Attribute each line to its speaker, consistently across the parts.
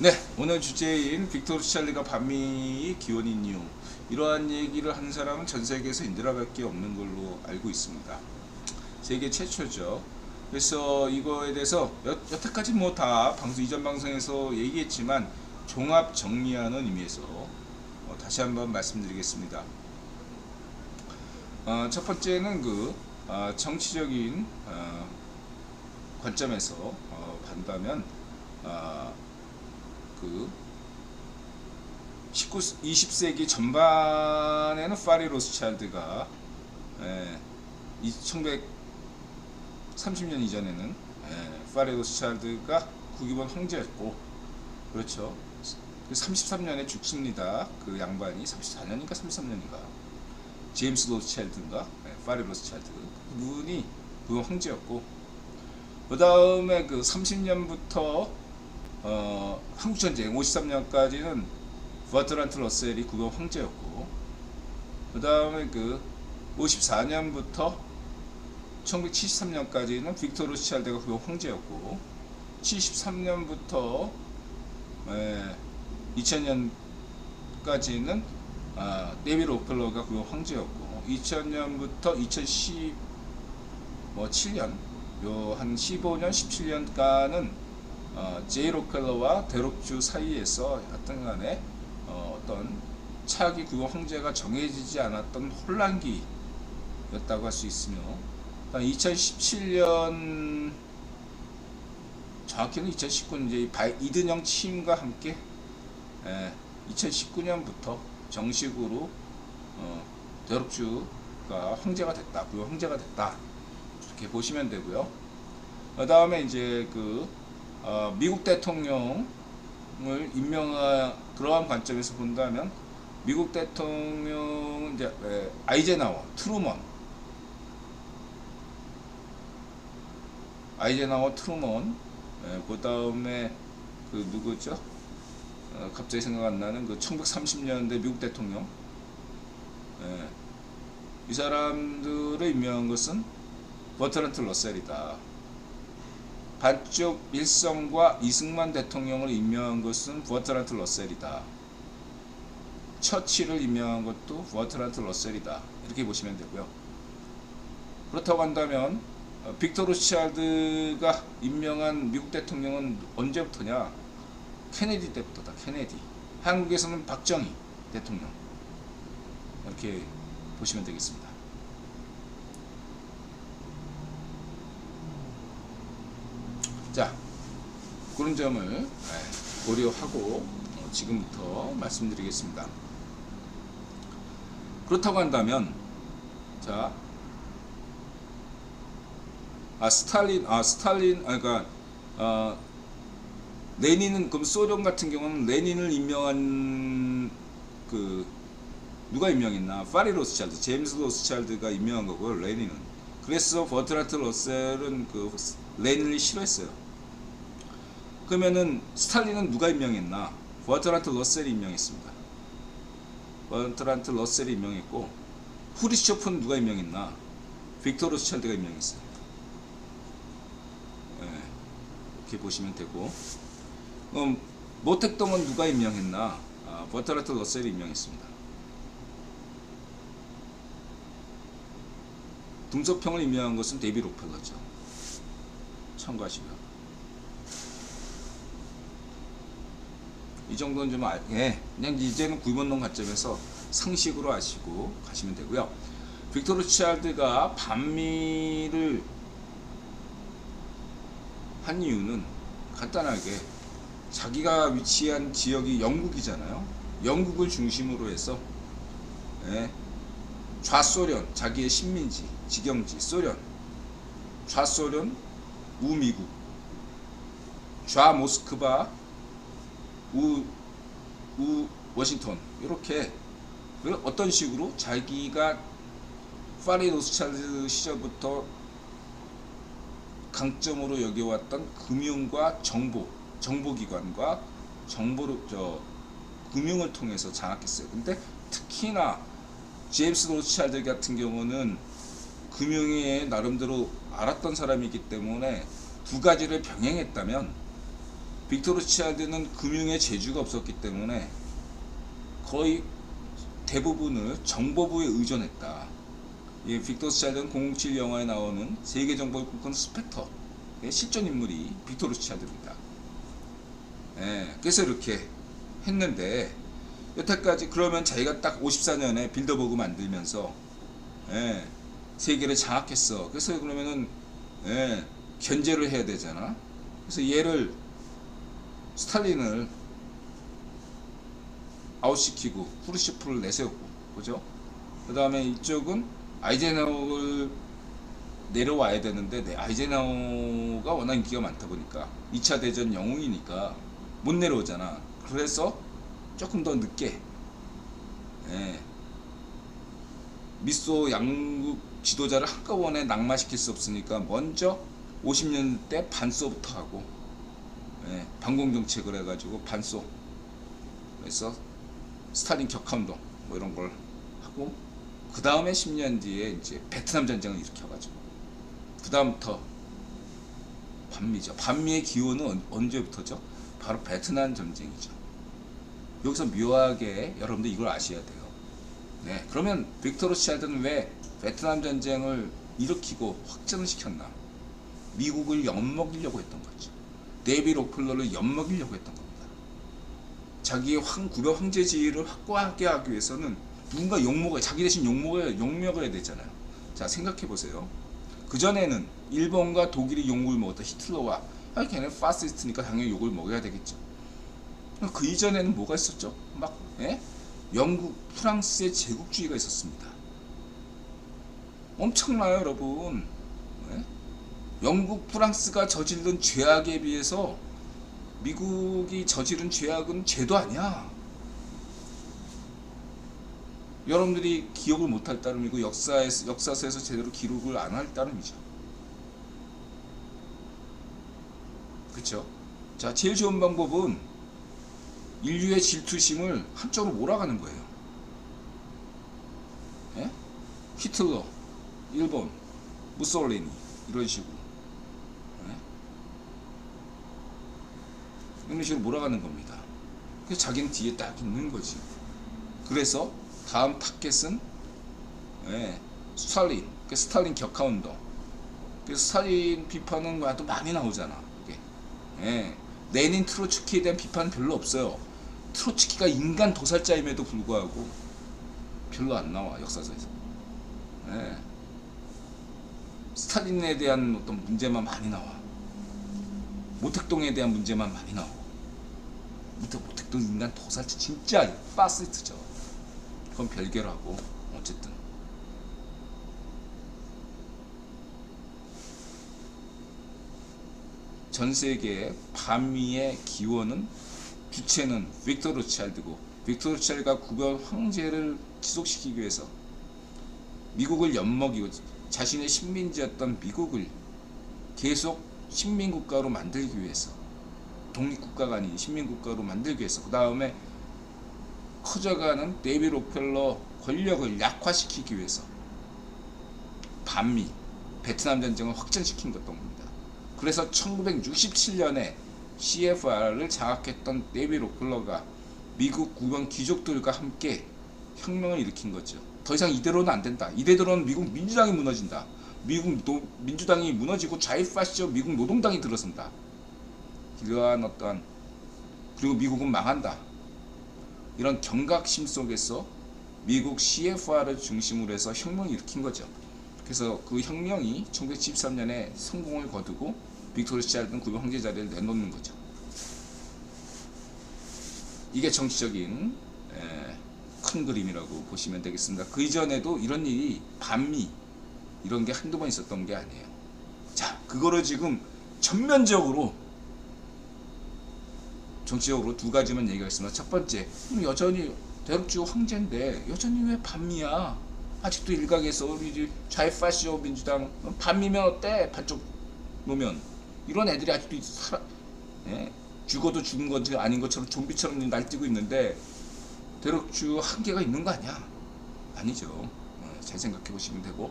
Speaker 1: 네, 오늘 주제인 빅터 로스차일드가 반미의 기원인 이유, 이러한 얘기를 하는 사람은 전 세계에서 인드라밖에 없는 걸로 알고 있습니다. 세계 최초죠. 그래서 이거에 대해서 여태까지 뭐 다 이전 방송에서 얘기했지만 종합 정리하는 의미에서 다시 한번 말씀드리겠습니다. 첫 번째는 정치적인 관점에서 본다면 20세기 전반에는 파리 로스차일드가 1930년 이전에는 파리 로스차일드가 국유본 황제였고, 그렇죠. 33년에 죽습니다. 그 양반이 34년인가 33년인가 제임스 로스차일드인가 파리 로스차일드, 그분이 국유본 황제였고, 그 다음에 30년부터 한국전쟁 53년까지는 버트란트 러셀이 국유본 황제였고, 그 다음에 54년부터 1973년까지는 빅터 로스차일드가 국유본 황제였고, 73년부터 2000년까지는 데이비드 록펠러가 국유본 황제였고, 2000년부터 2017년 요 한 15년 17년간은 제이 록펠러와 대록주 사이에서 하여튼간에 어떤 차기 국유본 황제가 정해지지 않았던 혼란기였다고 할 수 있으며, 2017년 정확히는 2019년 이제 이든영 취임과 함께 2019년부터 정식으로 대록주가 황제가 됐다, 국유본 황제가 됐다, 이렇게 보시면 되고요. 그 다음에 이제 미국 대통령을 임명한 그러한 관점에서 본다면 미국 대통령 이제 아이젠하워, 트루먼, 그 다음에 누구죠? 갑자기 생각 안 나는 1930년대 미국 대통령. 이 사람들을 임명한 것은 버트란트 러셀이다. 반쪽 일성과 이승만 대통령을 임명한 것은 버트란트 러셀이다. 처칠을 임명한 것도 버트란트 러셀이다. 이렇게 보시면 되고요. 그렇다고 한다면 빅터 로스차일드가 임명한 미국 대통령은 언제부터냐? 케네디 때부터다. 케네디. 한국에서는 박정희 대통령. 이렇게 보시면 되겠습니다. 자, 그런 점을 고려하고 지금부터 말씀드리겠습니다. 그렇다고 한다면, 자, 레닌은, 그럼 소련 같은 경우는 레닌을 임명한 누가 임명했나? 파리 로스차일드, 제임스 로스차일드가 임명한 거고요, 레닌은. 그래서 버트란트 러셀은 레닌을 싫어했어요. 그러면은 스탈린은 누가 임명했나? 버트란트 러셀이 임명했습니다. 버트란트 러셀이 임명했고, 후르시초프는 누가 임명했나? 빅터 로스차일드가 임명했어요. 이렇게 보시면 되고, 모택동은 누가 임명했나? 버트란트 러셀이 임명했습니다. 등소평을 임명한 것은 데이비드 록펠러죠. 참고하시고요. 이 정도는 좀 그냥 이제는 구문론 관점에서 상식으로 아시고 가시면 되고요. 빅터 로스차일드가 반미를 한 이유는 간단하게 자기가 위치한 지역이 영국이잖아요. 영국을 중심으로 해서 좌소련, 자기의 식민지, 직영지, 소련, 좌소련, 우미국, 좌모스크바, 워싱턴, 이렇게 어떤 식으로 자기가 파리 로스차일드 시절부터 강점으로 여겨왔던 금융과 정보기관과 금융을 통해서 장악했어요. 근데 특히나 제임스 로스차일드 같은 경우는 금융에 나름대로 알았던 사람이기 때문에 두 가지를 병행했다면 빅터 로츠차일드는 금융의 재주가 없었기 때문에 거의 대부분을 정보부에 의존했다. 이 빅터 로츠차일드는 007 영화에 나오는 세계 정보를 꿈꾸는 스펙터의 실존 인물이 빅터 로츠차일드입니다. 예, 그래서 이렇게 했는데 여태까지 그러면 자기가 딱 54년에 빌더버그 만들면서 예, 세계를 장악했어. 그래서 그러면은 예, 견제를 해야 되잖아. 그래서 얘를 스탈린을 아웃시키고 후르시프를 내세우고, 그죠? 그 다음에 이쪽은 아이젠하워를 내려와야 되는데 아이젠하워가 워낙 인기가 많다 보니까 2차 대전 영웅이니까 못 내려오잖아. 그래서 조금 더 늦게 예, 미소 양국 지도자를 한꺼번에 낙마시킬 수 없으니까 먼저 50년대 반소부터 하고 예, 반공정책을 해가지고 반소, 그래서 스탈린 격함동 뭐 이런 걸 하고, 그 다음에 10년 뒤에 이제 베트남 전쟁을 일으켜가지고 그 다음부터 반미죠. 반미의 기원은 언제부터죠? 바로 베트남 전쟁이죠. 여기서 묘하게 여러분들 이걸 아셔야 돼요. 네, 그러면 빅터 로츠차일드는 왜 베트남 전쟁을 일으키고 확전을 시켰나? 미국을 엿먹이려고 했던 거죠. 데이비 록펠러를 엿먹이려고 했던 겁니다. 자기의 구별 황제 지위를 확고하게 하기 위해서는 누군가 욕먹어야, 자기 대신 욕먹어야 되잖아요. 자, 생각해 보세요. 그 전에는 일본과 독일이 욕을 먹었던 히틀러와, 걔는 파시스트니까 당연히 욕을 먹어야 되겠죠. 그 이전에는 뭐가 있었죠? 막 영국, 프랑스의 제국주의가 있었습니다. 엄청나요, 여러분. 영국, 프랑스가 저지른 죄악에 비해서 미국이 저지른 죄악은 죄도 아니야. 여러분들이 기억을 못할 따름이고 역사서에서 제대로 기록을 안 할 따름이죠. 그쵸? 자, 제일 좋은 방법은 인류의 질투심을 한쪽으로 몰아가는 거예요. 예? 히틀러, 일본, 무솔리니 이런 식으로 이런 식으로 몰아가는 겁니다. 그래서 자기는 뒤에 딱 있는 거지. 그래서 다음 타겟은 스탈린, 스탈린 격하운동. 그래서 스탈린 비판은 또 많이 나오잖아. 이게. 레닌, 트로츠키에 대한 비판은 별로 없어요. 트로츠키가 인간 도살자임에도 불구하고 별로 안 나와, 역사서에서. 스탈린에 대한 어떤 문제만 많이 나와. 모택동에 대한 문제만 많이 나오고. 모택동 인간 도살자 진짜 파시스트죠. 그건 별개로 하고, 어쨌든 전 세계의 반미의 기원은, 주체는 빅터 로츠차일드고, 빅터 로츠차일드가 구별 황제를 지속시키기 위해서 미국을 엿먹이고 자신의 식민지였던 미국을 계속 식민국가로 만들기 위해서, 독립국가가 아닌 식민국가로 만들기 위해서, 그 다음에 커져가는 데이비 록펠러 권력을 약화시키기 위해서 반미, 베트남 전쟁을 확전시킨 것던 겁니다. 그래서 1967년에 CFR을 장악했던 데이비 록펠러가 미국 구병 귀족들과 함께 혁명을 일으킨 거죠. 더 이상 이대로는 안 된다. 이대로는 미국 민주당이 무너진다. 미국 민주당이 무너지고 좌익파시죠 미국 노동당이 들어선다. 이러한 어떠한, 그리고 미국은 망한다. 이런 경각심 속에서 미국 CFR을 중심으로 해서 혁명을 일으킨 거죠. 그래서 그 혁명이 1973년에 성공을 거두고 빅터 로츠차일드는 구별 황제 자리를 내놓는 거죠. 이게 정치적인 큰 그림이라고 보시면 되겠습니다. 그 이전에도 이런 일이, 반미 이런 게 한두 번 있었던 게 아니에요. 자, 그거를 지금 전면적으로 정치적으로 두 가지만 얘기하겠습니다. 첫 번째, 여전히 대륙주 황제인데 여전히 왜 반미야? 아직도 일각에서 우리 좌익파시오 민주당 반미면 어때? 반쪽 놓으면 이런 애들이 아직도 죽어도 죽은 건지 아닌 것처럼 좀비처럼 날뛰고 있는데 대륙주 한계가 있는 거 아니야? 아니죠. 잘 생각해 보시면 되고,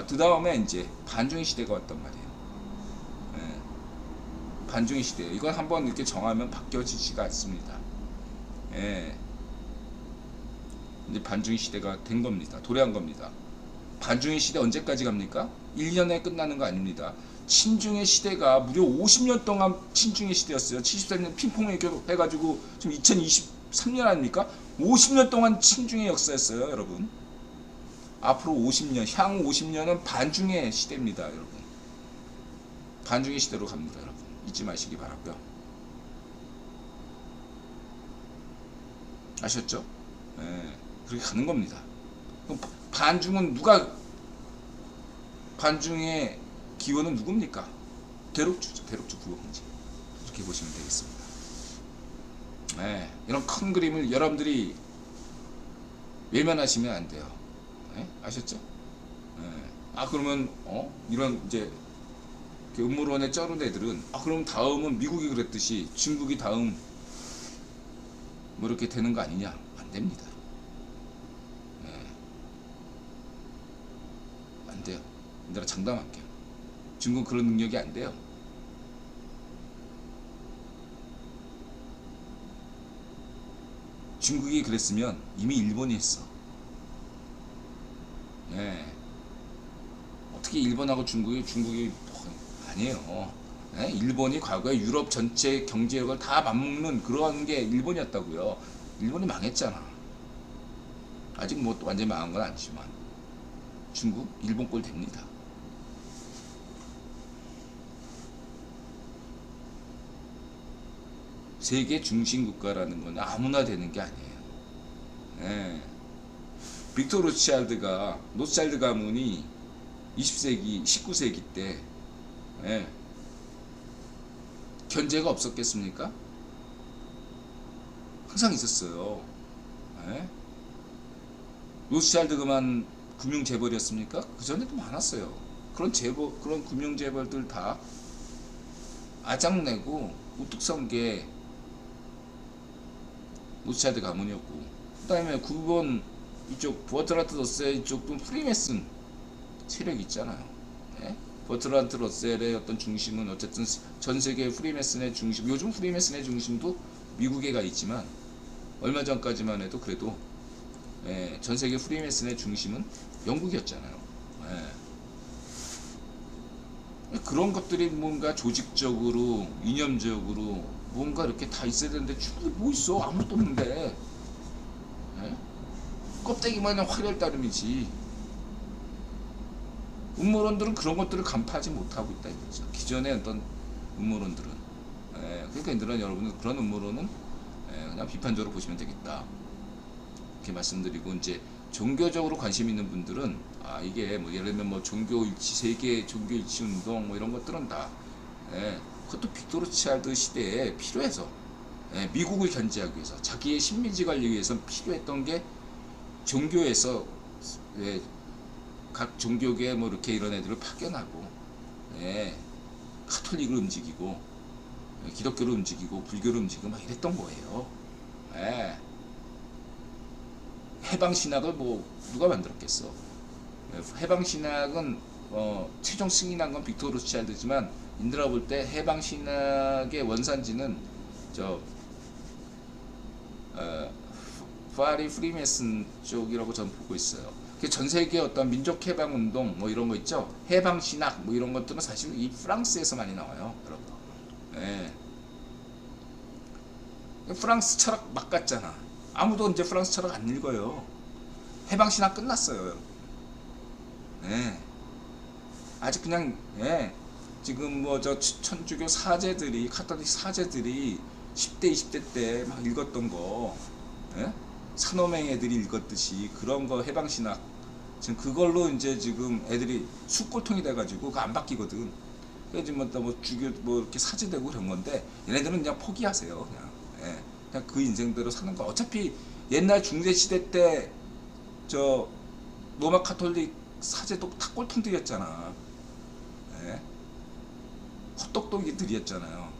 Speaker 1: 그 다음에 이제 반중의 시대가 왔단 말이에요. 반중의 시대예요. 이건 한번 이렇게 정하면 바뀌어지지가 않습니다. 예. 이제 반중의 시대가 된 겁니다. 도래한 겁니다. 반중의 시대 언제까지 갑니까? 1년에 끝나는 거 아닙니다. 친중의 시대가 무려 50년 동안 친중의 시대였어요. 73년 핑퐁 해가지고 지금 2023년 아닙니까? 50년 동안 친중의 역사였어요, 여러분. 앞으로 50년, 향후 50년은 반중의 시대입니다, 여러분. 반중의 시대로 갑니다, 여러분. 잊지 마시기 바라고요. 아셨죠? 예, 그렇게 가는 겁니다. 그럼 반중은 누가, 반중의 기원은 누굽니까? 대륙주죠. 대륙주 부흥지. 이렇게 보시면 되겠습니다. 예, 이런 큰 그림을 여러분들이 외면하시면 안 돼요. 예? 아셨죠? 예. 아 그러면 이런 이제 음모론에 쩔은 애들은 그럼 다음은 미국이 그랬듯이 중국이 다음 뭐 이렇게 되는 거 아니냐? 안 됩니다. 예. 안 돼요. 내가 장담할게요. 중국 그런 능력이 안 돼요. 중국이 그랬으면 이미 일본이 했어. 예. 어떻게 일본하고 중국이 아니에요. 예? 일본이 과거에 유럽 전체 경제력을 다 맞먹는 그런 게 일본이었다고요. 일본이 망했잖아. 아직 뭐 완전히 망한 건 아니지만 중국, 일본 꼴 됩니다. 세계 중심 국가라는 건 아무나 되는 게 아니에요. 예. 빅토 로스차일드 가문이 20세기, 19세기 때 예. 견제가 없었겠습니까? 항상 있었어요. 예. 로스차일드 그만 금융 재벌이었습니까? 그 전에도 많았어요. 그런 금융 재벌들 다 아작내고 우뚝 선 게 로스차일드 가문이었고, 그 다음에 9번 이쪽 버트란트 러셀 이쪽도 프리메슨 세력이 있잖아요. 네? 버트란트 러셀의 어떤 중심은 어쨌든 전 세계 프리메슨의 중심, 요즘 프리메슨의 중심도 미국에 가 있지만 얼마 전까지만 해도 그래도 전 세계 프리메슨의 중심은 영국이었잖아요. 그런 것들이 뭔가 조직적으로, 이념적으로 뭔가 이렇게 다 있어야 되는데 중국이 뭐 있어? 아무것도 없는데. 껍데기만 화려할 따름이지. 음모론들은 그런 것들을 간파하지 못하고 있다 이거죠. 기존의 어떤 음모론들은. 그러니까 이들은 여러분은 그런 음모론은 그냥 비판적으로 보시면 되겠다. 이렇게 말씀드리고, 이제 종교적으로 관심 있는 분들은 이게 뭐 예를 들면 뭐 종교 일치, 세계 종교 일치 운동 뭐 이런 것들은 다 그것도 빅토 로스차일드 시대에 필요해서 미국을 견제하기 위해서, 자기의 식민지 관리 위해서 필요했던 게 종교에서 각 종교계 뭐 이렇게 이런 애들을 파견하고 카톨릭을 움직이고 기독교를 움직이고 불교를 움직이고 막 이랬던 거예요. 해방신학을 뭐 누가 만들었겠어. 해방신학은 최종 승인한 건 빅토 로스차일드지만 인들아 볼 때 해방신학의 원산지는 파리 프리메슨 쪽이라고 저는 보고 있어요. 전 세계 어떤 민족 해방 운동 뭐 이런 거 있죠. 해방 신학 뭐 이런 것들은 사실 이 프랑스에서 많이 나와요, 여러분. 프랑스 철학 막 같잖아. 아무도 이제 프랑스 철학 안 읽어요. 해방 신학 끝났어요, 여러분. 아직 그냥 지금 뭐 천주교 사제들이, 카톨릭 사제들이 10대 20대 때 막 읽었던 거, 산호맹 애들이 읽었듯이 그런 거 해방신학, 지금 그걸로 이제 지금 애들이 숙골통이 돼가지고 그거 안 바뀌거든. 그래서 뭐 주교 뭐 이렇게 사제되고 그런 건데, 얘네들은 그냥 포기하세요. 그냥 그 인생대로 사는 거. 어차피 옛날 중세시대 때 로마 카톨릭 사제도 다 꼴통들이었잖아. 헛똑똑이들이었잖아요.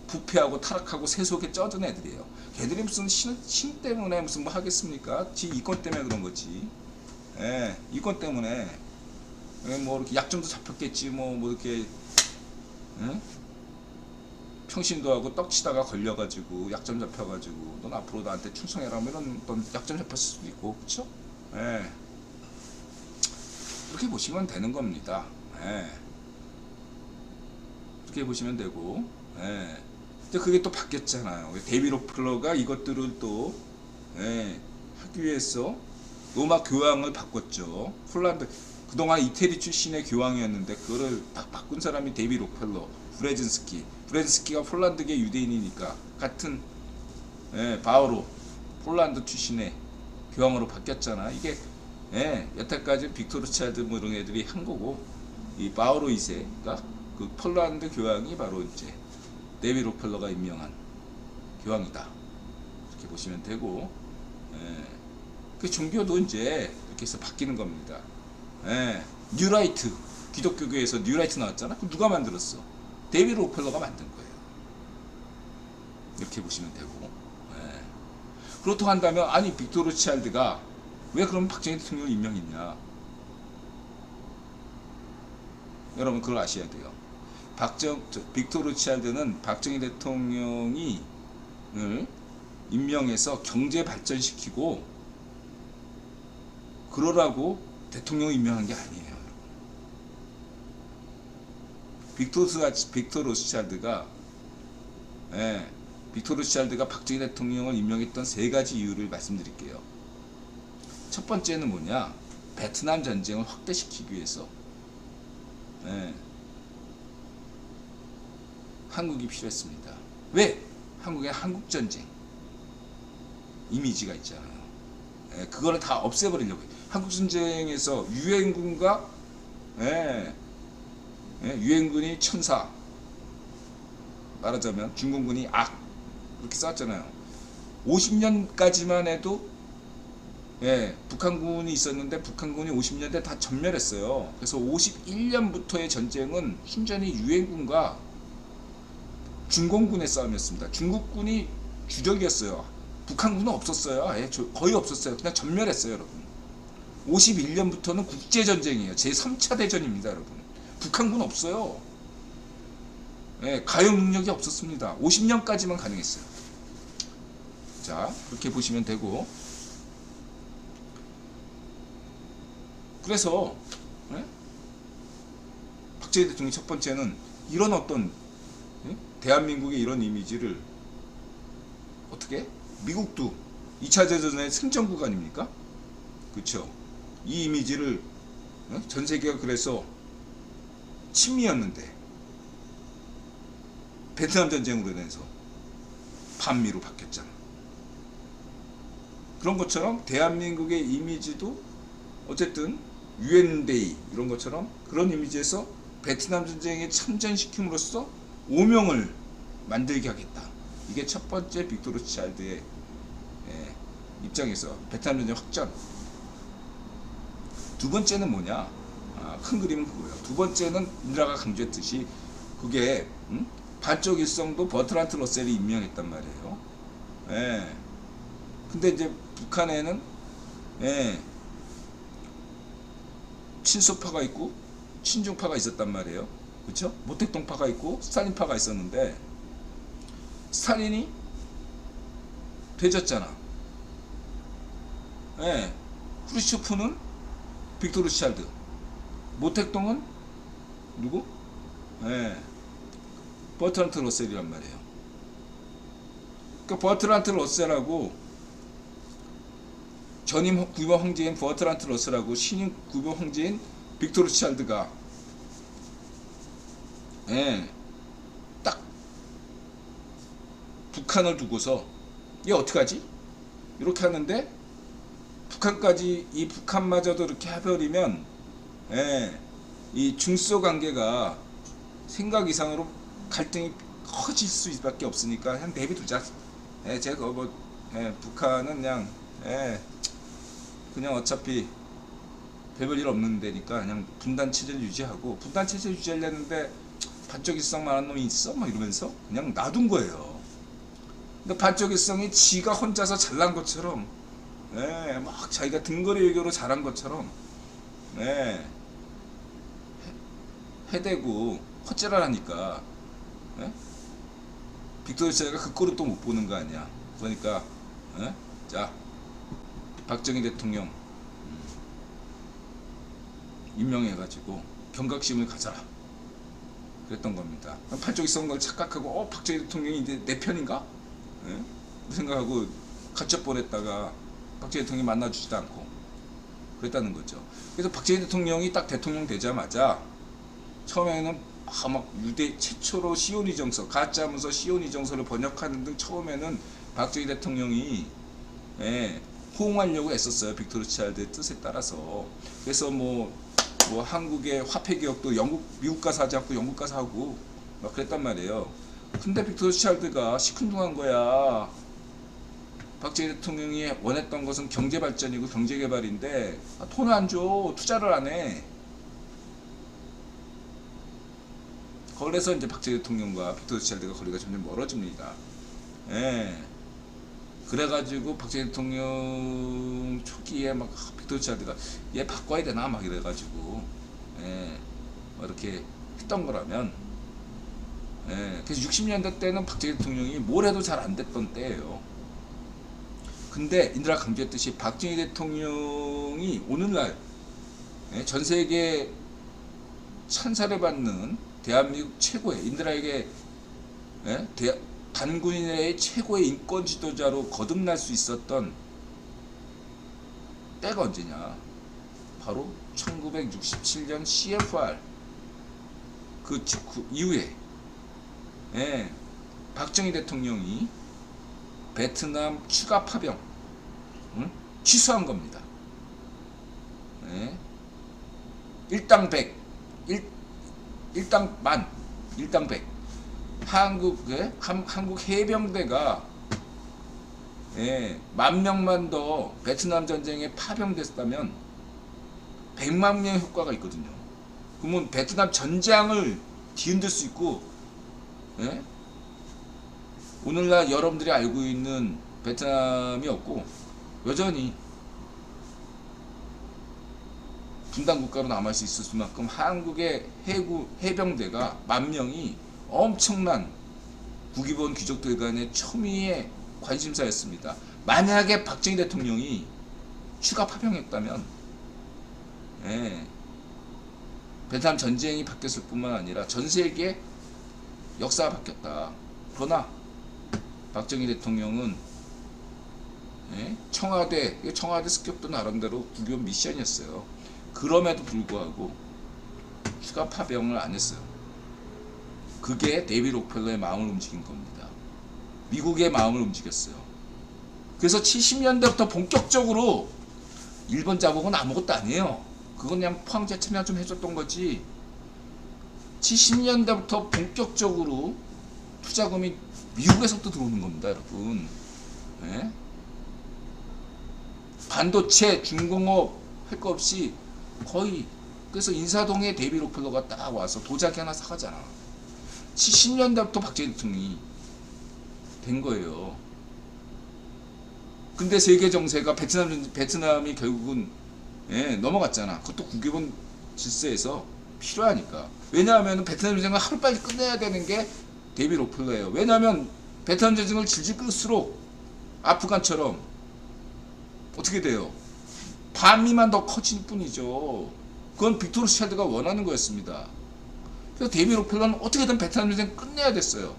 Speaker 1: 부패하고 타락하고 세속에 쩌든 애들이에요. 걔들이 무슨 신 때문에 무슨 뭐 하겠습니까? 지 이권 때문에 그런 거지. 이권 때문에 뭐 이렇게 약점도 잡혔겠지. 뭐 이렇게 평신도 하고 떡치다가 걸려가지고 약점 잡혀가지고 넌 앞으로 나한테 충성해라 하면은 넌 약점 잡혔을 수도 있고, 그쵸? 예. 그렇게 보시면 되는 겁니다. 예. 그렇게 보시면 되고, 예. 근데 그게 또 바뀌었잖아요. 데이비 로플러가 이것들을 또, 예, 하기 위해서 음악 교황을 바꿨죠. 폴란드, 그동안 이태리 출신의 교황이었는데 그거를 딱 바꾼 사람이 데이비 로펠러, 브레진스키. 브레진스키가 폴란드계 유대인이니까 같은, 예, 바오로 폴란드 출신의 교황으로 바뀌었잖아. 이게, 예, 여태까지 빅토르 차일드 뭐 이런 애들이 한 거고, 이 바오로 2세가 그 폴란드 교황이 바로 이제 데이비 로펠러가 임명한 교황이다. 이렇게 보시면 되고, 예, 그 종교도 이제 이렇게 해서 바뀌는 겁니다. 예, 뉴라이트, 기독교계에서 뉴라이트 나왔잖아. 그럼 누가 만들었어? 데이비 로펠러가 만든 거예요. 이렇게 보시면 되고, 예. 그렇다고 한다면 아니 빅토르 차일드가 왜 그럼 박정희 대통령을 임명했냐? 여러분 그걸 아셔야 돼요. 빅토르 차일드는 박정희 대통령이 임명해서 경제 발전시키고 그러라고 대통령 임명한 게 아니에요. 빅토르 차일드가, 예, 빅토르 차일드가 박정희 대통령을 임명했던 세 가지 이유를 말씀드릴게요. 첫 번째는 뭐냐? 베트남 전쟁을 확대시키기 위해서, 예, 한국이 필요했습니다. 왜? 한국에 한국전쟁 이미지가 있잖아요. 예, 그거를 다 없애버리려고 해요. 한국전쟁에서 유엔군과, 예, 예, 유엔군이 천사, 말하자면 중공군이 악, 그렇게 싸웠잖아요. 50년까지만 해도, 예, 북한군이 있었는데 북한군이 50년대 다 전멸했어요. 그래서 51년부터의 전쟁은 순전히 유엔군과 중공군의 싸움이었습니다. 중국군이 주력이었어요. 북한군은 없었어요. 예, 거의 없었어요. 그냥 전멸했어요, 여러분. 51년부터는 국제전쟁이에요. 제3차 대전입니다, 여러분. 북한군 없어요. 예, 가용 능력이 없었습니다. 50년까지만 가능했어요. 자, 그렇게 보시면 되고, 그래서, 예? 박정희 대통령 첫 번째는 이런 어떤, 예? 대한민국의 이런 이미지를 어떻게? 미국도 2차 대전의 승전국 아닙니까? 그렇죠? 이 이미지를, 예? 전 세계가 그래서 친미였는데 베트남 전쟁으로 인해서 반미로 바뀌었잖아. 그런 것처럼 대한민국의 이미지도 어쨌든 유엔데이 이런 것처럼 그런 이미지에서 베트남 전쟁에 참전시킴으로써 오명을 만들게 하겠다. 이게 첫 번째 빅토르 차일드의, 예, 입장에서 베트남 전쟁 확전. 두 번째는 뭐냐? 큰 그림은 그거예요. 두 번째는 인드라가 강조했듯이 그게, 반쪽 일성도 버트란트 러셀이 임명했단 말이에요. 예. 근데 이제 북한에는, 예, 친소파가 있고 친중파가 있었단 말이에요. 그렇죠? 모택동파가 있고 스탈린파가 있었는데 스탈린이 되졌잖아. 예. 크루시초프는 빅토르 차일드, 모택동은 누구? 예. 버트란트 러셀이란 말이에요. 그러니까 버트란트 러셀하고 전임 구명 황제인 버트란트 러셀하고 신임 구명 황제인 빅토르 차일드가, 예, 딱 북한을 두고서 얘 어떡하지? 이렇게 하는데 북한까지, 이 북한마저도 이렇게 해버리면, 예, 이 중소 관계가 생각 이상으로 갈등이 커질 수밖에 없으니까 그냥 내비두자. 예, 제가 뭐, 예, 북한은 그냥, 예, 그냥 어차피 별볼 없는 데니까 그냥 분단 체제를 유지하고, 분단 체제 유지하려는데 반쪽일성만한 놈이 있어? 막 이러면서 그냥 놔둔 거예요. 근데 반쪽일성이 지가 혼자서 잘난 것처럼, 예, 막 자기가 등거리 외교로 잘한 것처럼, 예, 해대고 헛질을 하니까, 예? 빅토르 첼리가 그 꼴을 또 못 보는 거 아니야. 그러니까 자, 박정희 대통령 임명해가지고 경각심을 가져라 그랬던 겁니다. 판쪽이 쏜 걸 착각하고 박정희 대통령이 내 편인가? 그 생각하고 갇혀 보냈다가 박정희 대통령이 만나주지도 않고 그랬다는 거죠. 그래서 박정희 대통령이 딱 대통령 되자마자 처음에는 막 유대 최초로 시온이 정서, 가짜 문서 시온이 정서를 번역하는 등 처음에는 박정희 대통령이 호응하려고 애썼어요. 빅토르 차일드의 뜻에 따라서. 그래서 뭐 한국의 화폐 개혁도 미국 가서 하지 않고 영국 가서 하고 막 그랬단 말이에요. 근데 빅토르 차일드가 시큰둥한 거야. 박정희 대통령이 원했던 것은 경제 발전이고 경제 개발인데 돈을 안 줘, 투자를 안 해. 그래서 이제 박정희 대통령과 빅토르 차일드가 거리가 점점 멀어집니다. 그래가지고 박정희 대통령 초기에 막 빅토르 차일드가 얘 바꿔야 되나 막 이래가지고 이렇게 했던 거라면, 그래서 60년대 때는 박정희 대통령이 뭘 해도 잘 안 됐던 때예요. 근데 인디라 강조했듯이 박정희 대통령이 오늘날 전 세계 찬사를 받는 대한민국 최고의 인디라에게 단군인의 최고의 인권 지도자로 거듭날 수 있었던 때가 언제냐? 바로 1967년 CFR 그 이후에 박정희 대통령이 베트남 추가 파병 취소한 겁니다. 일당 100, 일당 만, 일당 100. 한국 해병대가 10,000만 더 베트남 전쟁에 파병됐다면 100만 명의 효과가 있거든요. 그러면 베트남 전장을 뒤흔들 수 있고, 오늘날 여러분들이 알고 있는 베트남이 없고 여전히 분단 국가로 남을 수 있을 만큼 한국의 해병대가 10,000명이 엄청난 국위본 귀족들 간의 초미의 관심사였습니다. 만약에 박정희 대통령이 추가 파병했다면 베트남 전쟁이 바뀌었을 뿐만 아니라 전 세계 역사가 바뀌었다. 그러나 박정희 대통령은 청와대 습격도 나름대로 국위본 미션이었어요. 그럼에도 불구하고 추가 파병을 안 했어요. 그게 데이비드 록펠러의 마음을 움직인 겁니다. 미국의 마음을 움직였어요. 그래서 70년대부터 본격적으로 일본 자국은 아무것도 아니에요. 그건 그냥 포항제 참여 좀 해줬던 거지. 70년대부터 본격적으로 투자금이 미국에서부터 들어오는 겁니다, 여러분. 반도체, 중공업 할 거 없이 거의. 그래서 인사동에 데이비드 록펠러가 딱 와서 도자기 하나 사가잖아. 70년대부터 박정희 대통령이 된 거예요. 근데 세계 정세가 베트남이 결국은 넘어갔잖아. 그것도 국위본 질서에서 필요하니까. 왜냐하면 베트남 전쟁을 하루빨리 끝내야 되는 게 데이비드 록펠러예요. 왜냐하면 베트남 전쟁을 질질 끌수록 아프간처럼 어떻게 돼요? 반미만 더 커질 뿐이죠. 그건 빅토르 차일드가 원하는 거였습니다. 그래서 데이비드 록펠러는 어떻게든 베트남 전쟁 끝내야 됐어요.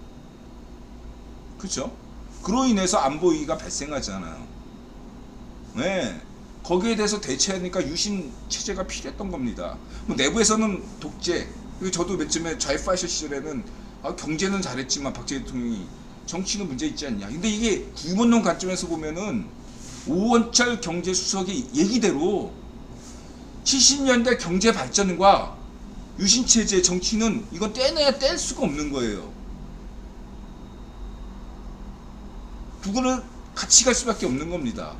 Speaker 1: 그렇죠? 그로 인해서 안보 위기가 발생하잖아요. 거기에 대해서 대처하니까 유신 체제가 필요했던 겁니다. 뭐 내부에서는 독재. 저도 몇 쯤에 좌이파이셔 시절에는 경제는 잘했지만 박정희 대통령이 정치는 문제 있지 않냐. 근데 이게 구본론 관점에서 보면은 오원철 경제수석의 얘기대로 70년대 경제 발전과 유신체제 정치는 이건 떼내야 뗄 수가 없는 거예요. 그거는 같이 갈 수밖에 없는 겁니다.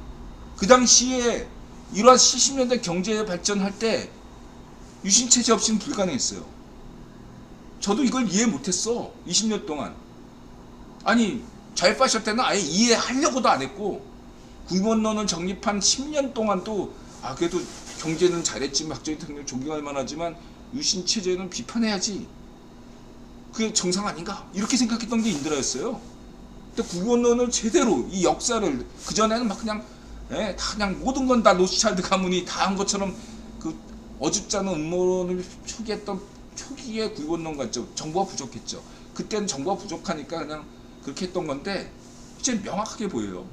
Speaker 1: 그 당시에 이러한 70년대 경제 발전할 때 유신체제 없이는 불가능했어요. 저도 이걸 이해 못했어. 20년 동안. 아니 좌이파이셔 때는 아예 이해하려고도 안 했고, 구본론을 정립한 10년 동안도 그래도 경제는 잘했지만 박정희 대통령 존경할 만하지만 유신체제는 비판해야지. 그게 정상 아닌가? 이렇게 생각했던 게 인디라였어요. 근데 구원론을 제대로 이 역사를 그 전에는 막 그냥 다 그냥 모든 건 다 로스차일드 가문이 다 한 것처럼 그 어줍지 않은 음모론을 초기했던 초기의 구원론 같죠. 정보가 부족했죠. 그때는 정보가 부족하니까 그냥 그렇게 했던 건데 이제 명확하게 보여요.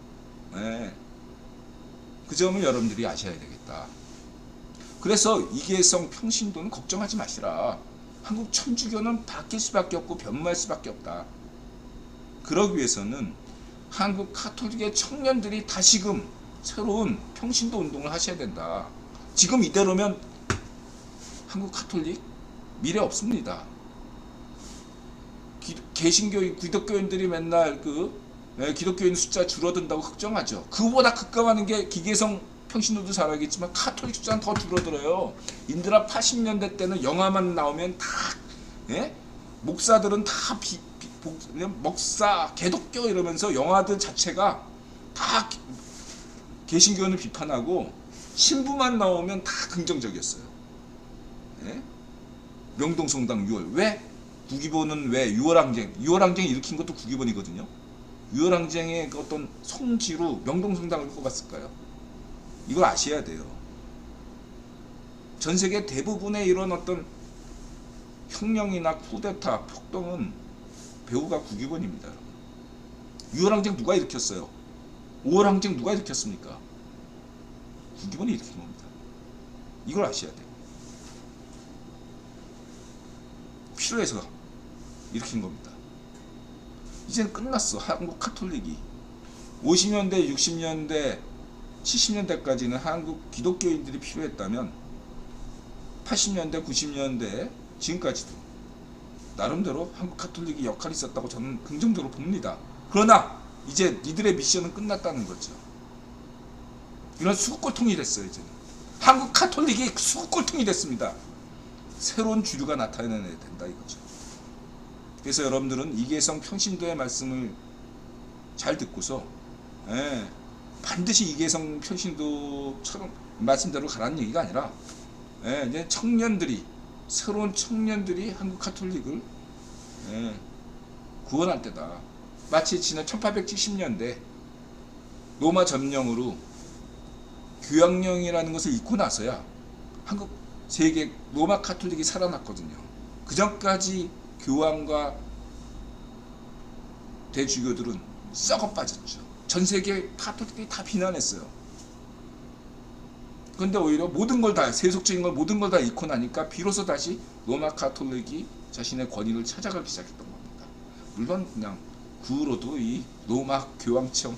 Speaker 1: 그 점을 여러분들이 아셔야 되겠다. 그래서 이계성 평신도는 걱정하지 마시라. 한국 천주교는 바뀔 수밖에 없고 변모할 수밖에 없다. 그러기 위해서는 한국 카톨릭의 청년들이 다시금 새로운 평신도 운동을 하셔야 된다. 지금 이대로면 한국 카톨릭 미래 없습니다. 개신교 기독교인들이 맨날 기독교인 숫자 줄어든다고 걱정하죠. 그보다 급감하는 게 기계성 평신도도 잘 알겠지만 카톨릭 숫자는 더 줄어들어요. 인들아 80년대 때는 영화만 나오면 다 목사들은 다 목사 개독교 이러면서 영화들 자체가 다 개신교인을 비판하고 신부만 나오면 다 긍정적이었어요. 명동성당 6월 왜? 구기본은 왜? 6월항쟁 일으킨 것도 구기본이거든요. 6월항쟁의 그 어떤 성지로 명동성당을 꼽았을까요? 이걸 아셔야 돼요. 전 세계 대부분의 이런 어떤 혁명이나 쿠데타, 폭동은 배후가 구기본입니다. 6월항쟁 누가 일으켰어요? 5월항쟁 누가 일으켰습니까? 구기본이 일으킨 겁니다. 이걸 아셔야 돼요. 필요해서 일으킨 겁니다. 이제는 끝났어. 한국 카톨릭이 50년대, 60년대, 70년대까지는 한국 기독교인들이 필요했다면 80년대, 90년대 지금까지도 나름대로 한국 카톨릭이 역할이 있었다고 저는 긍정적으로 봅니다. 그러나 이제 니들의 미션은 끝났다는 거죠. 이런 수국골통이 됐어요. 이제는 한국 카톨릭이 수국골통이 됐습니다. 새로운 주류가 나타내야 된다 이거죠. 그래서 여러분들은 이계성 평신도의 말씀을 잘 듣고서 반드시 이계성 평신도처럼 말씀대로 가라는 얘기가 아니라 이제 청년들이 새로운 청년들이 한국 카톨릭을 구원할 때다. 마치 지난 1870년대 로마 점령으로 교황령이라는 것을 잊고 나서야 한국 세계 로마 카톨릭이 살아났거든요. 그 전까지 교황과 대주교들은 썩어 빠졌죠. 전 세계 카톨릭들이 다 비난했어요. 그런데 오히려 모든 걸 다 세속적인 걸 모든 걸 다 잃고 나니까 비로소 다시 로마 카톨릭이 자신의 권위를 찾아가기 시작했던 겁니다. 물론 그냥 그 후로도 이 로마 교황청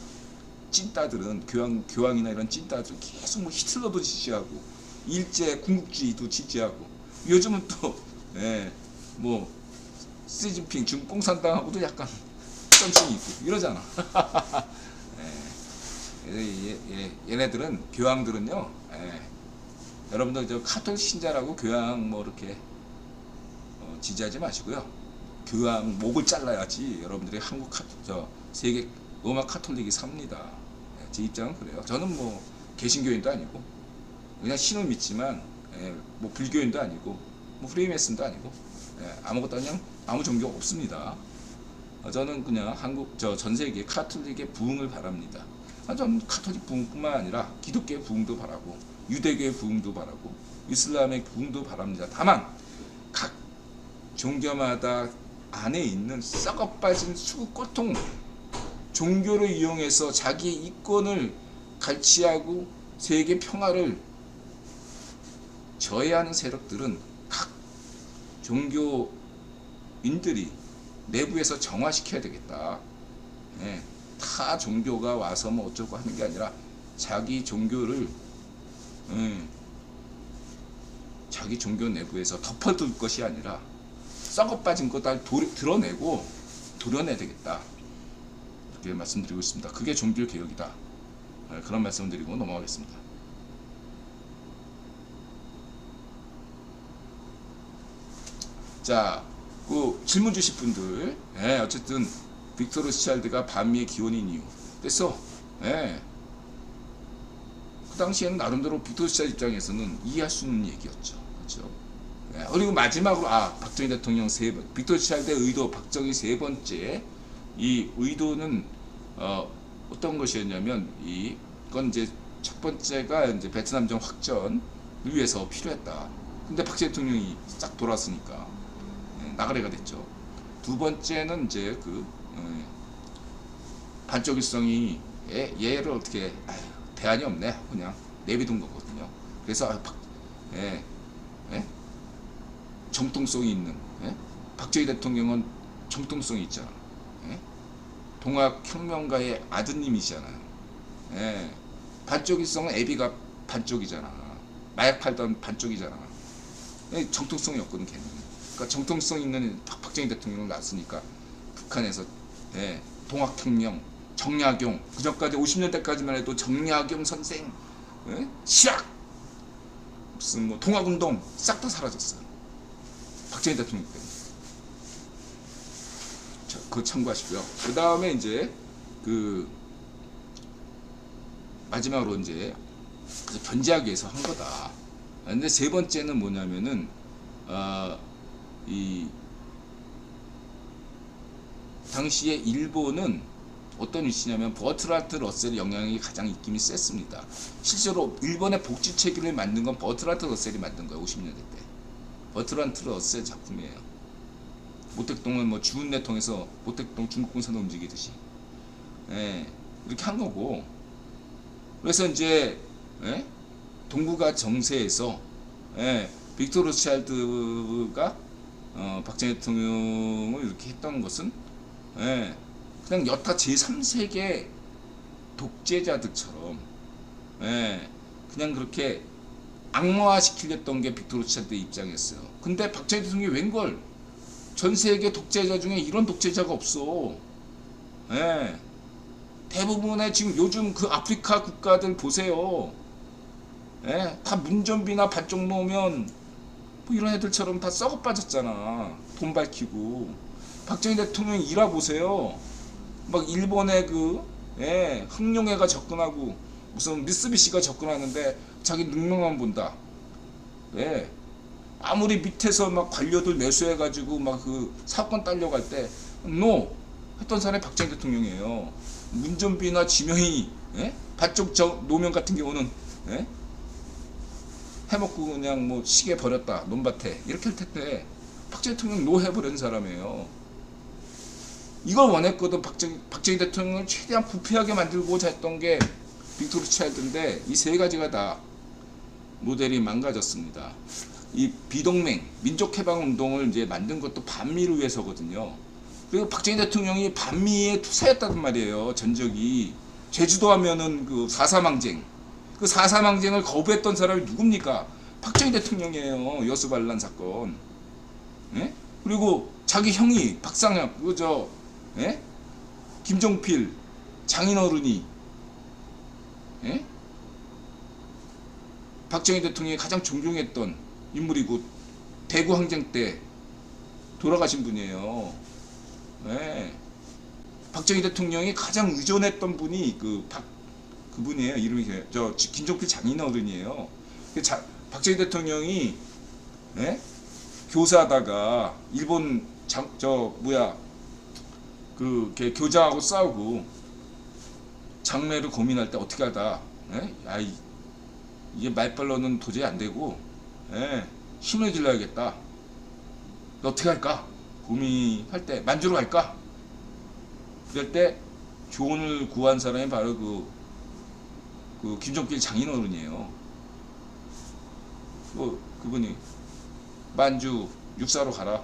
Speaker 1: 찐따들은 교황이나 이런 찐따들 계속 뭐 히틀러도 지지하고 일제 군국주의도 지지하고 요즘은 또 뭐 시진핑 중국 공산당하고도 약간 점심이 있고 이러잖아. 얘네들은 교황들은요. 여러분들 저 카톨릭 신자라고 교황 뭐 이렇게 지지하지 마시고요. 교황 목을 잘라야지 여러분들이 한국 세계 로마 카톨릭이 삽니다. 제 입장은 그래요. 저는 뭐 개신교인도 아니고 그냥 신을 믿지만 뭐 불교인도 아니고 뭐 프리메슨도 아니고 아무것도 그냥 아무 종교 없습니다. 저는 그냥 전 세계 카톨릭의 부흥을 바랍니다. 저는 카톨릭 부흥뿐만 아니라 기독교의 부흥도 바라고 유대교의 부흥도 바라고 이슬람의 부흥도 바랍니다. 다만 각 종교마다 안에 있는 썩어빠진 수구꼴통 종교를 이용해서 자기의 이권을 갈취하고 세계 평화를 저해하는 세력들은 각 종교인들이 내부에서 정화시켜야 되겠다. 타 종교가 와서 뭐 어쩌고 하는 게 아니라 자기 종교를 자기 종교 내부에서 덮어둘 것이 아니라 썩어빠진 거 다 드러내고 도려내야 되겠다. 이렇게 말씀드리고 있습니다. 그게 종교개혁이다. 그런 말씀을 드리고 넘어가겠습니다. 자, 그 질문 주실 분들, 어쨌든 빅터 로스차일드가 반미의 기원인 이유. 그래서 그 당시에는 나름대로 빅터 로스차일드 입장에서는 이해할 수 있는 얘기였죠. 그렇죠? 그리고 마지막으로 박정희 대통령 빅터 로스차일드의 의도 박정희 세 번째 이 의도는 어떤 것이었냐면 이건 이제 첫 번째가 이제 베트남전 확전을 위해서 필요했다. 근데 박정희 대통령이 싹 돌았으니까 나가래가 됐죠. 두 번째는 이제 그 반쪽일성이 얘를 어떻게 대안이 없네 그냥 내비둔 거거든요. 그래서 정통성이 있는 박정희 대통령은 정통성이 있잖아. 동학혁명가의 아드님이잖아요. 반쪽일성은 애비가 반쪽이잖아. 마약 팔던 반쪽이잖아. 정통성이 없거든 걔는. 그러니까 정통성 있는 박정희 대통령을 낳았으니까 북한에서 동학혁명, 정약용, 그 전까지 50년대까지만 해도 정약용 선생, 시락, 무슨 뭐 동학운동 싹 다 사라졌어요. 박정희 대통령 때문에. 그거 참고하시고요. 그 다음에 이제 그 마지막으로 이제 견제하기 위해서 한 거다. 근데 세 번째는 뭐냐면은 이 당시에 일본은 어떤 위치냐면 버트란트 러셀의 영향이 가장 있기는 셌습니다. 실제로 일본의 복지 체계를 만든 건 버트란트 러셀이 만든 거예요. 50년대 때. 버트란트 러셀 작품이에요. 모택동은 뭐 주은내 통해서 모택동 중국공산을 움직이듯이 이렇게 한 거고. 그래서 이제 동북아 정세에서 빅토르 로스차일드가 박정희 대통령을 이렇게 했던 것은 그냥 여타 제3세계 독재자들처럼 그냥 그렇게 악마화 시키려던 게 빅토르 로스차일드 입장이었어요. 근데 박정희 대통령이 웬걸 전 세계 독재자 중에 이런 독재자가 없어. 대부분의 지금 요즘 그 아프리카 국가들 보세요. 다 문전비나 반쪽 놓으면 뭐 이런 애들처럼 다 썩어 빠졌잖아. 돈 밝히고. 박정희 대통령이 일화 보세요. 막 일본의 그 흑룡회가 접근하고 무슨 미쓰비시가 접근하는데 자기 능력만 본다. 아무리 밑에서 막 관료들 매수해가지고 막 그 사건 딸려갈 때 NO 했던 사람이 박정희 대통령이에요. 문전비나 지명이 반쪽 노면 같은 경우는 해먹고 그냥 뭐 시계 버렸다 논밭에 이렇게 할 텐데 박정희 대통령 노 해버린 사람이에요. 이걸 원했거든. 박정희 대통령을 최대한 부패하게 만들고자 했던 게 빅토르 로스차일드인데 이 세 가지가 다 모델이 망가졌습니다. 이 비동맹 민족해방운동을 이제 만든 것도 반미를 위해서거든요. 그리고 박정희 대통령이 반미에 투사했단 말이에요. 전적이 제주도 하면은 그 4.3항쟁 그 4.3항쟁을 거부했던 사람이 누굽니까? 박정희 대통령이에요. 여수반란 사건. 그리고 자기 형이 박상혁 그저 김종필 장인어른이 박정희 대통령이 가장 존경했던 인물이고 대구 항쟁 때 돌아가신 분이에요. 박정희 대통령이 가장 의존했던 분이 그분이에요. 이름이 저 김종필 장인어른이에요. 박정희 대통령이 교사하다가 일본 교장하고 싸우고 장례를 고민할 때 어떻게 하다 이게 말빨로는 도저히 안 되고 힘을 질러야겠다. 어떻게 할까? 고민할 때 만주로 갈까? 그럴 때 조언을 구한 사람이 바로 그 김종필 장인어른이에요. 그분이 만주 육사로 가라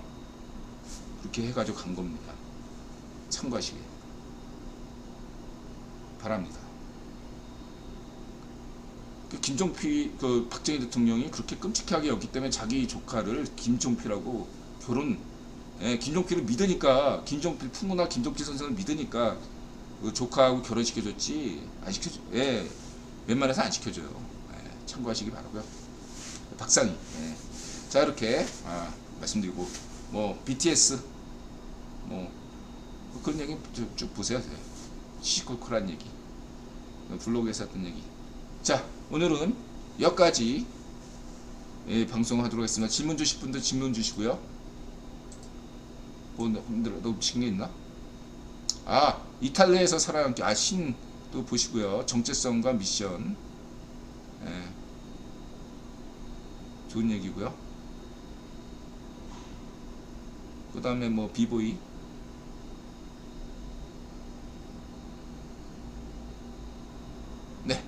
Speaker 1: 그렇게 해가지고 간 겁니다. 참고하시길 바랍니다. 박정희 대통령이 그렇게 끔찍하게 여기 때문에 자기 조카를 김종필하고 김종필을 믿으니까 김종필 풍문화 김종필 선생을 믿으니까 그 조카하고 결혼시켜줬지 안 시켜줘. 웬만해서 안 시켜줘요. 참고하시기 바라고요. 박상희. 자 이렇게 말씀드리고 뭐 BTS 뭐 그런 얘기 쭉 보세요. 시시콜콜한 얘기 블로그에서 했던 얘기. 자 오늘은 여기까지 방송하도록 하겠습니다. 질문 주실 분들 질문 주시고요. 뭐 너무 미친 게 있나? 이탈리아에서 살아남기. 신 또 보시고요. 정체성과 미션. 예, 좋은 얘기고요. 그 다음에 뭐 비보이. 네.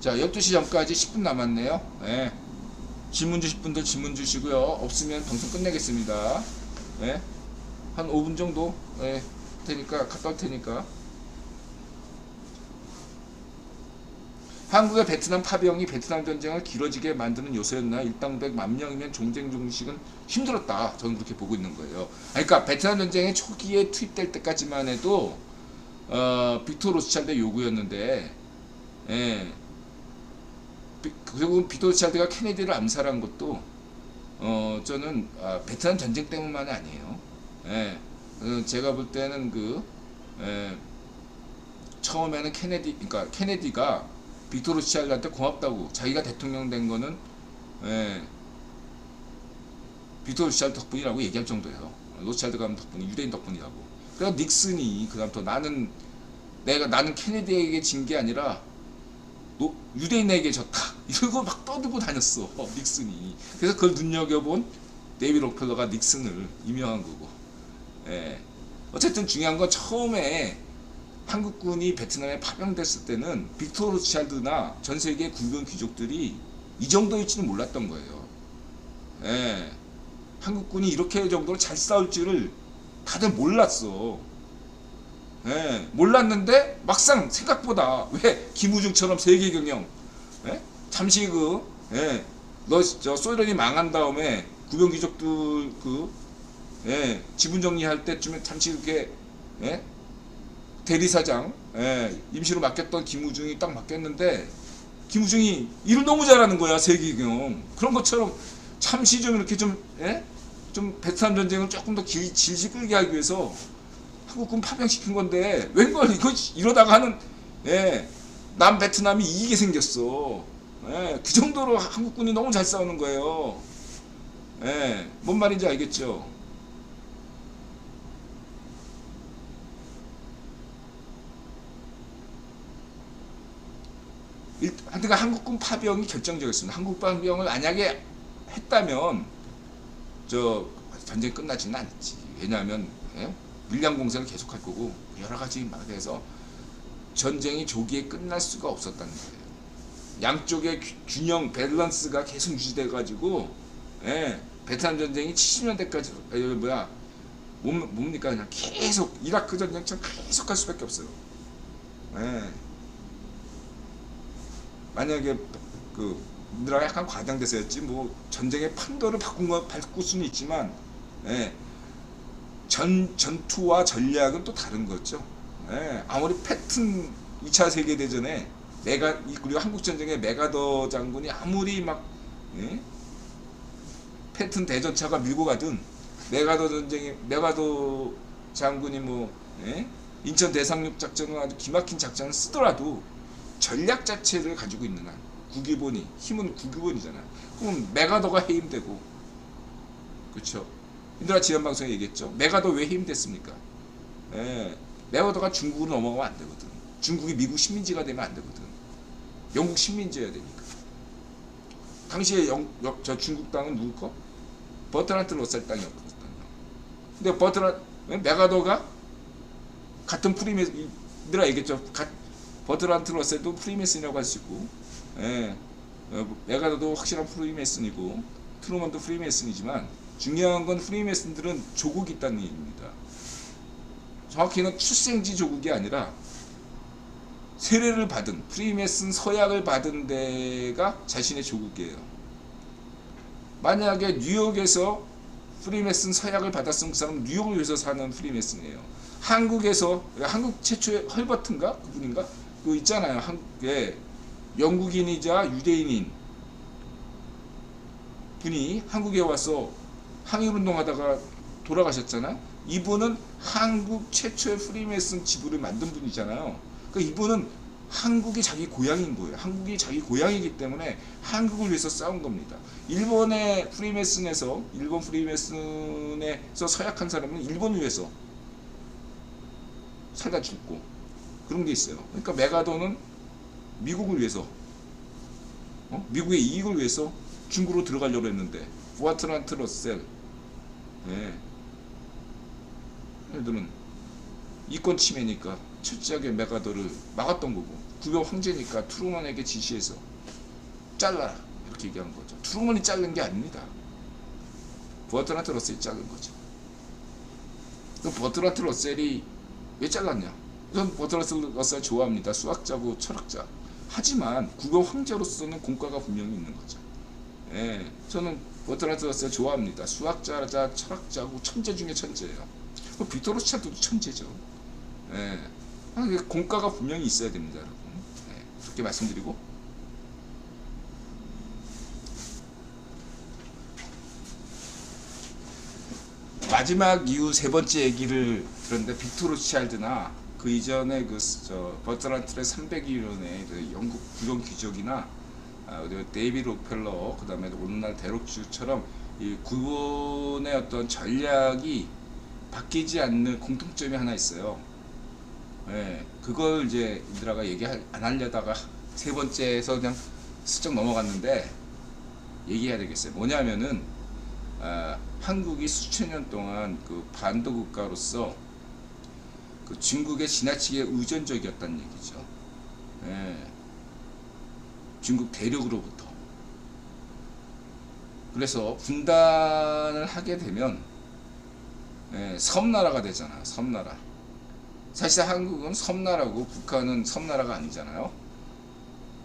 Speaker 1: 자, 12시 전까지 10분 남았네요. 네. 질문 주실 분들 질문 주시고요. 없으면 방송 끝내겠습니다. 네. 한 5분 정도 테니까 갔다 올 테니까. 한국의 베트남 파병이 베트남 전쟁을 길어지게 만드는 요소였나? 일당백 10,000명이면 종쟁 종식은 힘들었다. 저는 그렇게 보고 있는 거예요. 그러니까 베트남 전쟁의 초기에 투입될 때까지만 해도 빅토 로스차일드의 요구였는데, 결국은 빅토 로스차일드가 케네디를 암살한 것도 저는 베트남 전쟁 때문만이 아니에요. 제가 볼 때는 처음에는 그러니까 케네디가 빅토 로스차일드한테 고맙다고, 자기가 대통령 된 거는 빅토 로스차일드 덕분이라고 얘기할 정도예요. 로스차일드 가문 덕분이, 유대인 덕분이라고. 그래서 닉슨이 그다음부터 나는 케네디에게 진 게 아니라 유대인에게 졌다, 이러고 막 떠들고 다녔어, 닉슨이. 그래서 그걸 눈여겨본 데이비드 록펠러가 닉슨을 임명한 거고. 어쨌든 중요한 건 처음에 한국군이 베트남에 파병됐을 때는 빅토 로스차일드나 전 세계 굵은 귀족들이 이 정도일지는 몰랐던 거예요. 한국군이 이렇게 정도로 잘 싸울 줄을 다들 몰랐어. 몰랐는데 막상 생각보다, 왜 김우중처럼 세계 경영, 잠시 소련이 망한 다음에 구병 귀족들 지분 정리할 때쯤에 잠시 이렇게 대리사장 임시로 맡겼던 김우중이 딱 맡겼는데, 김우중이 일을 너무 잘하는 거야, 세계경. 그런 것처럼 잠시 좀 이렇게 좀 베트남 전쟁을 조금 더 질질 끌게 하기 위해서 한국군 파병시킨 건데, 웬걸 이거 이러다가 하는 남베트남이 이기게 생겼어. 그 정도로 한국군이 너무 잘 싸우는 거예요. 뭔 말인지 알겠죠? 그러니까 한국군 파병이 결정적이었습니다. 한국 파병을 만약에 했다면 전쟁 끝나지는 않지. 왜냐하면 밀양 공세를 계속할 거고 여러 가지 말해서 전쟁이 조기에 끝날 수가 없었다는 거예요. 양쪽의 균형 밸런스가 계속 유지돼 가지고 베트남 전쟁이 70년대까지 뭡니까, 그냥 계속 이라크 전쟁처럼 계속 갈 수밖에 없어요. 만약에 우리나라가 약간 과장돼서 했지, 뭐 전쟁의 판도를 바꿀 수는 있지만 전투와 전략은 또 다른 거죠. 아무리 패튼 2차 세계대전에 그리고 한국전쟁에 메가더 장군이 아무리 막 패튼 대전차가 밀고 가든, 메가더 장군이 인천 대상륙 작전은 아주 기막힌 작전을 쓰더라도 전략 자체를 가지고 있는 한, 힘은 국유본이잖아. 그럼 메가더가 해임되고, 그렇죠? 인도라 지연방송에 얘기했죠. 메가더 왜 해임됐습니까? 메가더가 중국으로 넘어가면 안 되거든. 중국이 미국 식민지가 되면 안 되거든. 영국 식민지여야 되니까. 당시에 중국 땅은 누구 거? 버트란트 러셀 땅이었거든요. 근데 메가더가 같은 인도라 얘기했죠. 버트란트 러셀도 프리메슨이라고 할 수 있고, 메가더도 확실한 프리메슨이고, 트루먼도 프리메슨이지만, 중요한 건 프리메슨들은 조국이 있다는 얘기입니다. 정확히는 출생지 조국이 아니라 세례를 받은, 프리메슨 서약을 받은 데가 자신의 조국이에요. 만약에 뉴욕에서 프리메슨 서약을 받았으면 그 사람은 뉴욕에서 사는 프리메슨이에요. 한국 최초의 헐버트인가? 그분인가? 그거 있잖아요. 한국에 영국인이자 유대인인 분이 한국에 와서 항일운동하다가 돌아가셨잖아요. 이분은 한국 최초의 프리메슨 지부를 만든 분이잖아요. 그러니까 이분은 한국이 자기 고향인 거예요. 한국이 자기 고향이기 때문에 한국을 위해서 싸운 겁니다. 일본 프리메슨에서 서약한 사람은 일본을 위해서 살다 죽고 그런 게 있어요. 그러니까 메가더는 미국을 위해서, 미국의 이익을 위해서 중국으로 들어가려고 했는데 부아트란트 러셀, 얘들은 이권 침해니까 철저하게 메가더를 막았던 거고, 구경 황제니까 트루먼에게 지시해서 잘라라 이렇게 얘기한 거죠. 트루먼이 자른 게 아닙니다. 버트란트 러셀이 자른 거죠. 그럼 버트란트 러셀이 왜 잘랐냐? 저는 버트란트 러셀 좋아합니다. 수학자고 철학자. 하지만 국어 황제로서는 공과가 분명히 있는 거죠. 저는 버트란트 러셀 좋아합니다. 수학자자 철학자고 천재 중에 천재예요. 빅토 로스차일드도 천재죠. 공과가 분명히 있어야 됩니다, 여러분. 그렇게 말씀드리고, 마지막 이후 세 번째 얘기를 들었는데, 빅토 로스차일드나 그 이전에 버트란트의 300일원의 그 영국 구경 귀족이나 데이비드 록펠러, 그 다음에 오늘날 데록주처럼 이 구본의 어떤 전략이 바뀌지 않는 공통점이 하나 있어요. 그걸 이제 인드라가 얘기 안 하려다가 세 번째에서 그냥 슬쩍 넘어갔는데 얘기해야 되겠어요. 뭐냐면은 한국이 수천 년 동안 그 반도 국가로서 그 중국에 지나치게 의존적이었다는 얘기죠. 중국 대륙으로부터. 그래서 분단을 하게 되면 섬나라가 되잖아. 섬나라. 사실 한국은 섬나라고 북한은 섬나라가 아니잖아요.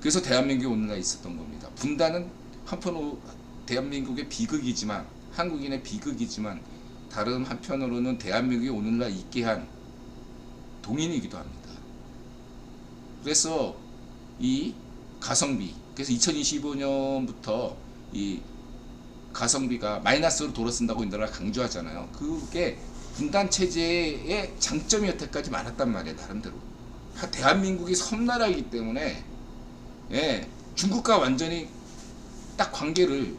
Speaker 1: 그래서 대한민국이 오늘날 있었던 겁니다. 분단은 한편으로 대한민국의 비극이지만, 한국인의 비극이지만, 다른 한편으로는 대한민국이 오늘날 있게 한 동인이기도 합니다. 그래서 이 가성비, 그래서 2025년부터 이 가성비가 마이너스로 돌아선다고 인더라 강조하잖아요. 그게 분단 체제의 장점이 여태까지 많았단 말이에요. 나름대로 대한민국이 섬나라이기 때문에 중국과 완전히 딱 관계를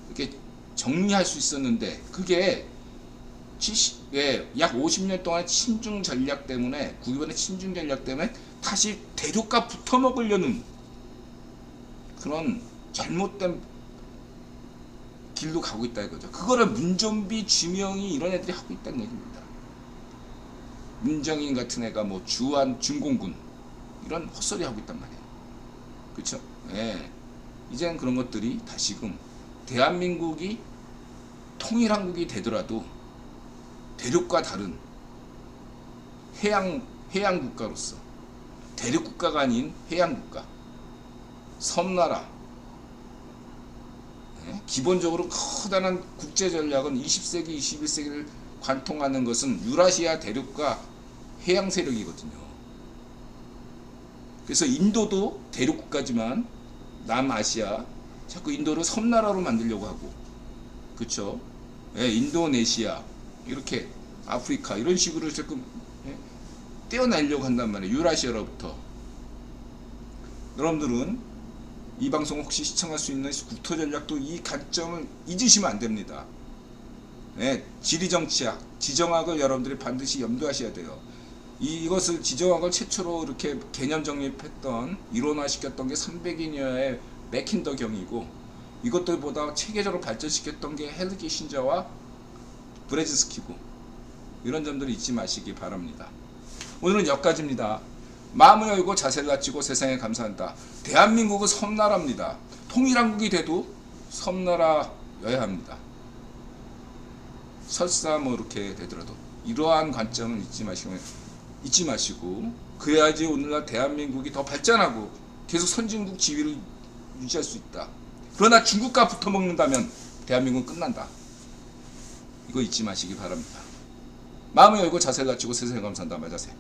Speaker 1: 이렇게 정리할 수 있었는데, 그게 약 50년 동안 친중 전략 때문에, 구기본의 친중 전략 때문에 다시 대륙과 붙어 먹으려는 그런 잘못된 길로 가고 있다 이거죠. 그거를 문좀비, 주명이 이런 애들이 하고 있다는 얘기입니다. 문정인 같은 애가 뭐 주한 중공군 이런 헛소리 하고 있단 말이에요. 그렇죠? 이제는 그런 것들이 다시금 대한민국이 통일한국이 되더라도 대륙과 다른 해양 국가로서, 대륙 국가가 아닌 해양 국가, 섬나라, 기본적으로 커다란 국제 전략은 20세기, 21세기를 관통하는 것은 유라시아 대륙과 해양 세력이거든요. 그래서 인도도 대륙 국가지만 남아시아, 자꾸 인도를 섬나라로 만들려고 하고, 그렇죠? 인도네시아, 이렇게 아프리카 이런 식으로 자꾸 떼어내려고 한단 말이에요. 유라시아로부터. 여러분들은 이 방송 혹시 시청할 수 있는 국토 전략도 이 관점을 잊으시면 안 됩니다. 지리 정치학, 지정학을 여러분들이 반드시 염두하셔야 돼요. 이것을 지정학을 최초로 이렇게 개념 정립했던, 이론화시켰던 게 300인여의 맥킨더 경이고, 이것들보다 체계적으로 발전시켰던 게 헬기 신자와 브레진스키고, 이런 점들을 잊지 마시기 바랍니다. 오늘은 여기까지입니다. 마음을 열고 자세를 낮추고 세상에 감사한다. 대한민국은 섬나라입니다. 통일한국이 돼도 섬나라여야 합니다. 설사 뭐 이렇게 되더라도 이러한 관점을 잊지 마시고 그래야지 오늘날 대한민국이 더 발전하고 계속 선진국 지위를 유지할 수 있다. 그러나 중국과 붙어먹는다면 대한민국은 끝난다. 이거 잊지 마시기 바랍니다. 마음을 열고 자세를 낮추고 세상에 감사한다. 말자세.